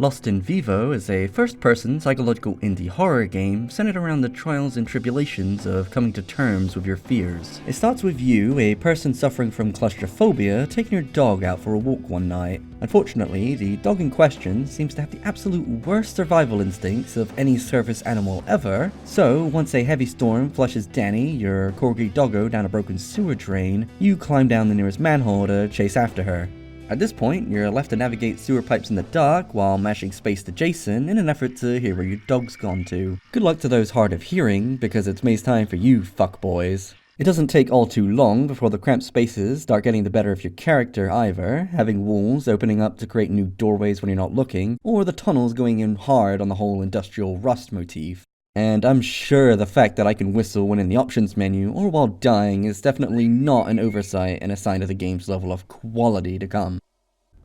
Lost in Vivo is a first-person psychological indie horror game centered around the trials and tribulations of coming to terms with your fears. It starts with you, a person suffering from claustrophobia, taking your dog out for a walk one night. Unfortunately, the dog in question seems to have the absolute worst survival instincts of any service animal ever, so once a heavy storm flushes Danny, your corgi doggo, down a broken sewer drain, you climb down the nearest manhole to chase after her. At this point, you're left to navigate sewer pipes in the dark while mashing space to Jason in an effort to hear where your dog's gone to. Good luck to those hard of hearing, because it's maze time for you fuckboys. It doesn't take all too long before the cramped spaces start getting the better of your character either, having walls opening up to create new doorways when you're not looking, or the tunnels going in hard on the whole industrial rust motif. And I'm sure the fact that I can whistle when in the options menu or while dying is definitely not an oversight and a sign of the game's level of quality to come.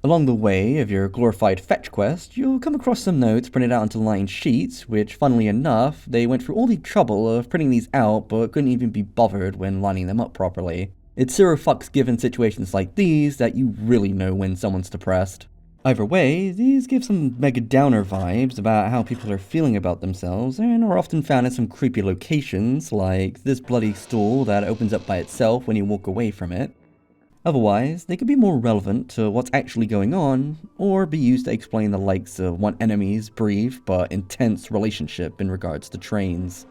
Along the way of your glorified fetch quest, you'll come across some notes printed out onto lined sheets, which funnily enough, they went through all the trouble of printing these out but couldn't even be bothered when lining them up properly. It's zero fucks given situations like these that you really know when someone's depressed. Either way, these give some mega downer vibes about how people are feeling about themselves and are often found in some creepy locations like this bloody stool that opens up by itself when you walk away from it. Otherwise, they could be more relevant to what's actually going on, or be used to explain the likes of one enemy's brief but intense relationship in regards to trains.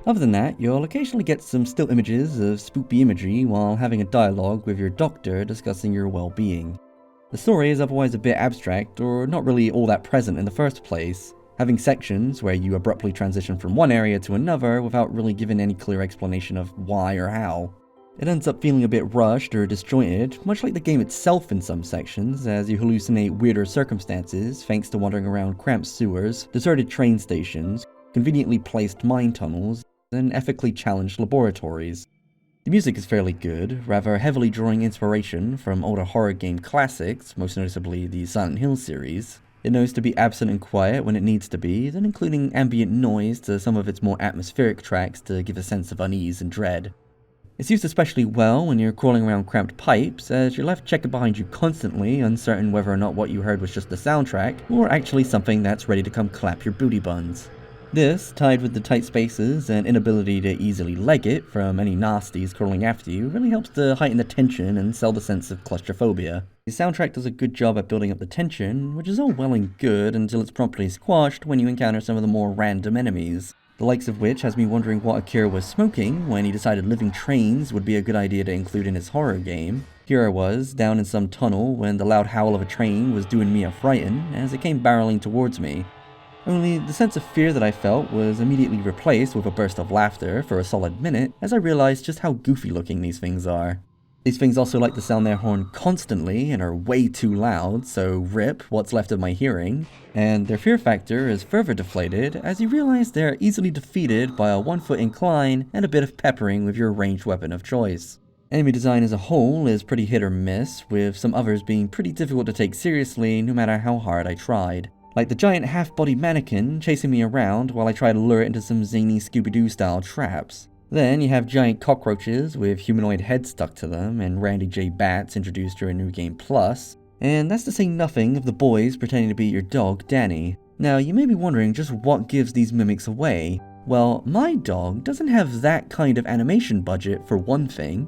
Other than that, you'll occasionally get some still images of spoopy imagery while having a dialogue with your doctor discussing your well-being. The story is otherwise a bit abstract or not really all that present in the first place, having sections where you abruptly transition from one area to another without really giving any clear explanation of why or how. It ends up feeling a bit rushed or disjointed, much like the game itself in some sections, as you hallucinate weirder circumstances thanks to wandering around cramped sewers, deserted train stations, conveniently placed mine tunnels, and ethically challenged laboratories. The music is fairly good, rather heavily drawing inspiration from older horror game classics, most noticeably the Silent Hill series. It knows to be absent and quiet when it needs to be, then including ambient noise to some of its more atmospheric tracks to give a sense of unease and dread. It's used especially well when you're crawling around cramped pipes, as you're left checking behind you constantly, uncertain whether or not what you heard was just the soundtrack, or actually something that's ready to come clap your booty buns. This, tied with the tight spaces and inability to easily leg it from any nasties crawling after you, really helps to heighten the tension and sell the sense of claustrophobia. The soundtrack does a good job at building up the tension, which is all well and good until it's promptly squashed when you encounter some of the more random enemies. The likes of which has me wondering what Akira was smoking when he decided living trains would be a good idea to include in his horror game. Here I was, down in some tunnel when the loud howl of a train was doing me a frighten as it came barreling towards me. Only the sense of fear that I felt was immediately replaced with a burst of laughter for a solid minute as I realized just how goofy looking these things are. These things also like to sound their horn constantly and are way too loud, so rip what's left of my hearing, and their fear factor is further deflated as you realize they're easily defeated by a 1-foot incline and a bit of peppering with your ranged weapon of choice. Enemy design as a whole is pretty hit or miss, with some others being pretty difficult to take seriously no matter how hard I tried. Like the giant half-body mannequin chasing me around while I try to lure it into some zany Scooby-Doo style traps. Then you have giant cockroaches with humanoid heads stuck to them and Randy J. Bats introduced during New Game Plus. And that's to say nothing of the boys pretending to be your dog, Danny. Now you may be wondering just what gives these mimics away. Well, my dog doesn't have that kind of animation budget for one thing.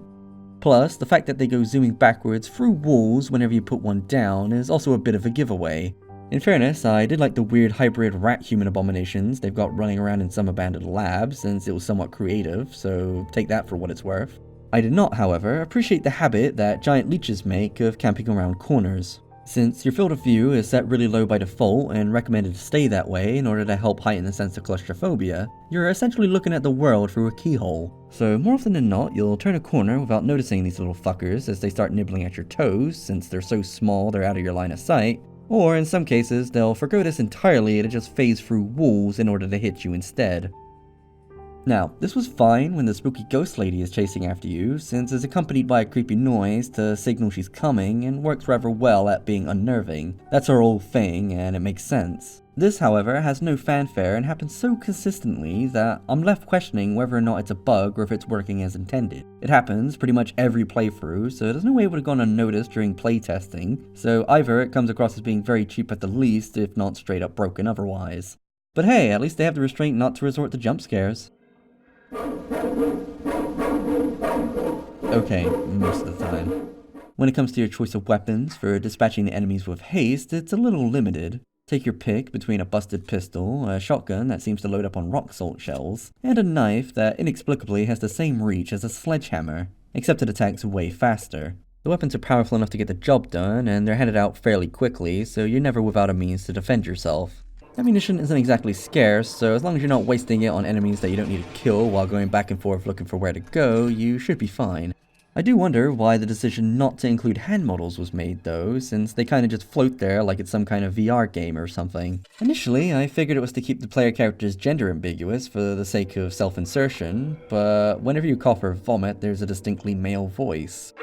Plus, the fact that they go zooming backwards through walls whenever you put one down is also a bit of a giveaway. In fairness, I did like the weird hybrid rat-human abominations they've got running around in some abandoned labs, since it was somewhat creative, so take that for what it's worth. I did not, however, appreciate the habit that giant leeches make of camping around corners. Since your field of view is set really low by default and recommended to stay that way in order to help heighten the sense of claustrophobia, you're essentially looking at the world through a keyhole. So more often than not, you'll turn a corner without noticing these little fuckers as they start nibbling at your toes, since they're so small they're out of your line of sight. Or in some cases, they'll forgo this entirely to just phase through walls in order to hit you instead. Now, this was fine when the spooky ghost lady is chasing after you, since it's accompanied by a creepy noise to signal she's coming and works rather well at being unnerving. That's her whole thing, and it makes sense. This, however, has no fanfare and happens so consistently that I'm left questioning whether or not it's a bug or if it's working as intended. It happens pretty much every playthrough, so there's no way it would have gone unnoticed during playtesting, so either it comes across as being very cheap at the least, if not straight up broken otherwise. But hey, at least they have the restraint not to resort to jump scares. Okay, most of the time. When it comes to your choice of weapons for dispatching the enemies with haste, it's a little limited. Take your pick between a busted pistol, a shotgun that seems to load up on rock salt shells, and a knife that inexplicably has the same reach as a sledgehammer, except it attacks way faster. The weapons are powerful enough to get the job done, and they're handed out fairly quickly, so you're never without a means to defend yourself. Ammunition isn't exactly scarce, so as long as you're not wasting it on enemies that you don't need to kill while going back and forth looking for where to go, you should be fine. I do wonder why the decision not to include hand models was made though, since they kinda just float there like it's some kind of VR game or something. Initially, I figured it was to keep the player characters gender ambiguous for the sake of self-insertion, but whenever you cough or vomit, there's a distinctly male voice.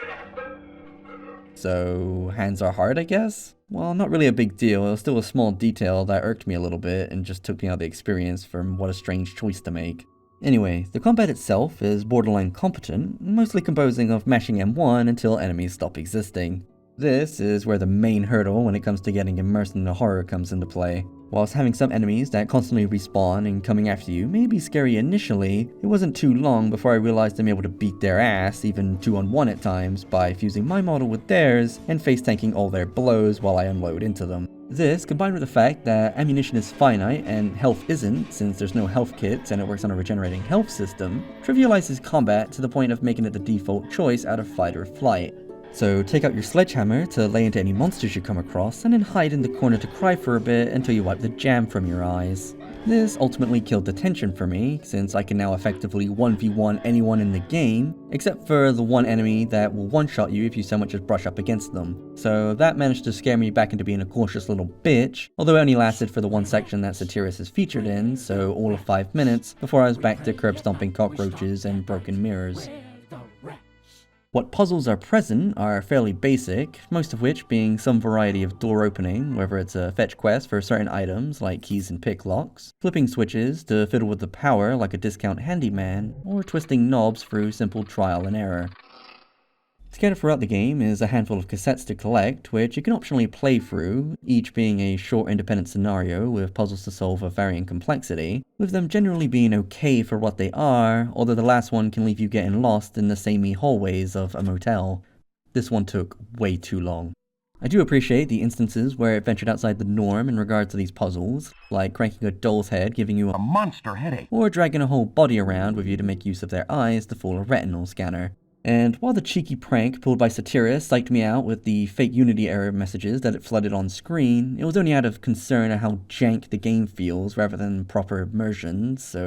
So, hands are hard, I guess? Well, not really a big deal, it was still a small detail that irked me a little bit and just took me out of the experience from what a strange choice to make. Anyway, the combat itself is borderline competent, mostly composing of mashing M1 until enemies stop existing. This is where the main hurdle when it comes to getting immersed in the horror comes into play. Whilst having some enemies that constantly respawn and coming after you may be scary initially, it wasn't too long before I realized I'm able to beat their ass, even 2-on-1 at times, by fusing my model with theirs and face tanking all their blows while I unload into them. This, combined with the fact that ammunition is finite and health isn't, since there's no health kits and it works on a regenerating health system, trivializes combat to the point of making it the default choice out of fight or flight. So take out your sledgehammer to lay into any monsters you come across, and then hide in the corner to cry for a bit until you wipe the jam from your eyes. This ultimately killed the tension for me, since I can now effectively 1v1 anyone in the game, except for the one enemy that will one-shot you if you so much as brush up against them. So that managed to scare me back into being a cautious little bitch, although it only lasted for the one section that Satiris is featured in, so all of 5 minutes, before I was back to curb stomping cockroaches and broken mirrors. What puzzles are present are fairly basic, most of which being some variety of door opening, whether it's a fetch quest for certain items like keys and pick locks, flipping switches to fiddle with the power like a discount handyman, or twisting knobs through simple trial and error. Scattered throughout the game is a handful of cassettes to collect, which you can optionally play through, each being a short independent scenario with puzzles to solve of varying complexity, with them generally being okay for what they are, although the last one can leave you getting lost in the samey hallways of a motel. This one took way too long. I do appreciate the instances where it ventured outside the norm in regards to these puzzles, like cranking a doll's head giving you a monster headache, or dragging a whole body around with you to make use of their eyes to fool a retinal scanner. And while the cheeky prank pulled by Satiris psyched me out with the fake Unity error messages that it flooded on screen, it was only out of concern at how jank the game feels rather than proper immersion, so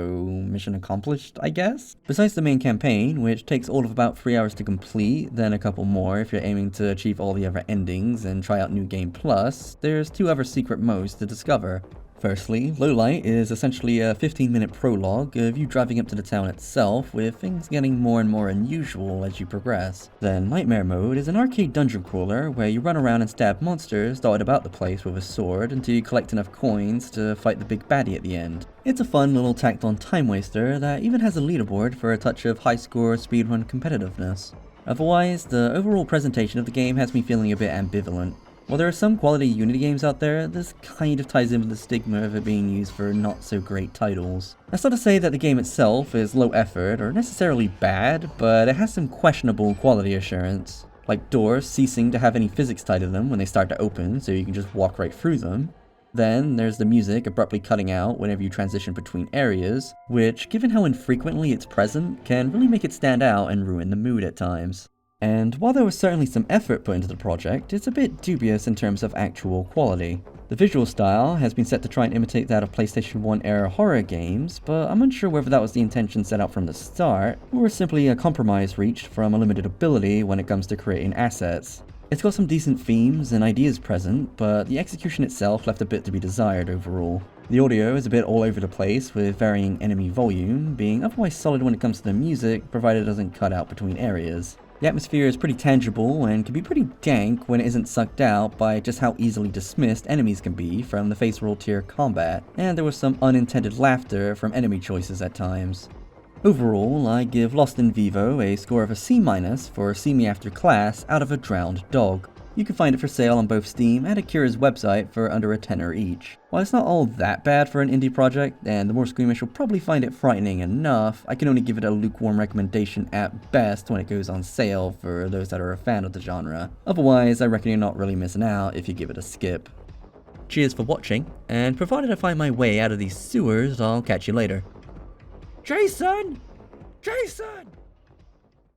mission accomplished, I guess? Besides the main campaign, which takes all of about 3 hours to complete, then a couple more if you're aiming to achieve all the other endings and try out New Game Plus, there's 2 other secret modes to discover. Firstly, Lowlight is essentially a 15-minute prologue of you driving up to the town itself, with things getting more and more unusual as you progress. Then Nightmare Mode is an arcade dungeon crawler where you run around and stab monsters dotted about the place with a sword until you collect enough coins to fight the big baddie at the end. It's a fun little tacked-on time waster that even has a leaderboard for a touch of high-score speedrun competitiveness. Otherwise, the overall presentation of the game has me feeling a bit ambivalent. While there are some quality Unity games out there, this kind of ties in with the stigma of it being used for not so great titles. That's not to say that the game itself is low effort or necessarily bad, but it has some questionable quality assurance, like doors ceasing to have any physics tied to them when they start to open so you can just walk right through them. Then there's the music abruptly cutting out whenever you transition between areas, which, given how infrequently it's present, can really make it stand out and ruin the mood at times. And while there was certainly some effort put into the project, it's a bit dubious in terms of actual quality. The visual style has been set to try and imitate that of PlayStation 1 era horror games, but I'm unsure whether that was the intention set out from the start, or simply a compromise reached from a limited ability when it comes to creating assets. It's got some decent themes and ideas present, but the execution itself left a bit to be desired overall. The audio is a bit all over the place, with varying enemy volume, being otherwise solid when it comes to the music, provided it doesn't cut out between areas. The atmosphere is pretty tangible and can be pretty dank when it isn't sucked out by just how easily dismissed enemies can be from the face roll tier combat, and there was some unintended laughter from enemy choices at times. Overall, I give Lost in Vivo a score of a C- for See Me After Class out of a drowned dog. You can find it for sale on both Steam and Akira's website for under a tenner each. While it's not all that bad for an indie project, and the more squeamish will probably find it frightening enough, I can only give it a lukewarm recommendation at best when it goes on sale for those that are a fan of the genre. Otherwise, I reckon you're not really missing out if you give it a skip. Cheers for watching, and provided I find my way out of these sewers, I'll catch you later. Jason! Jason!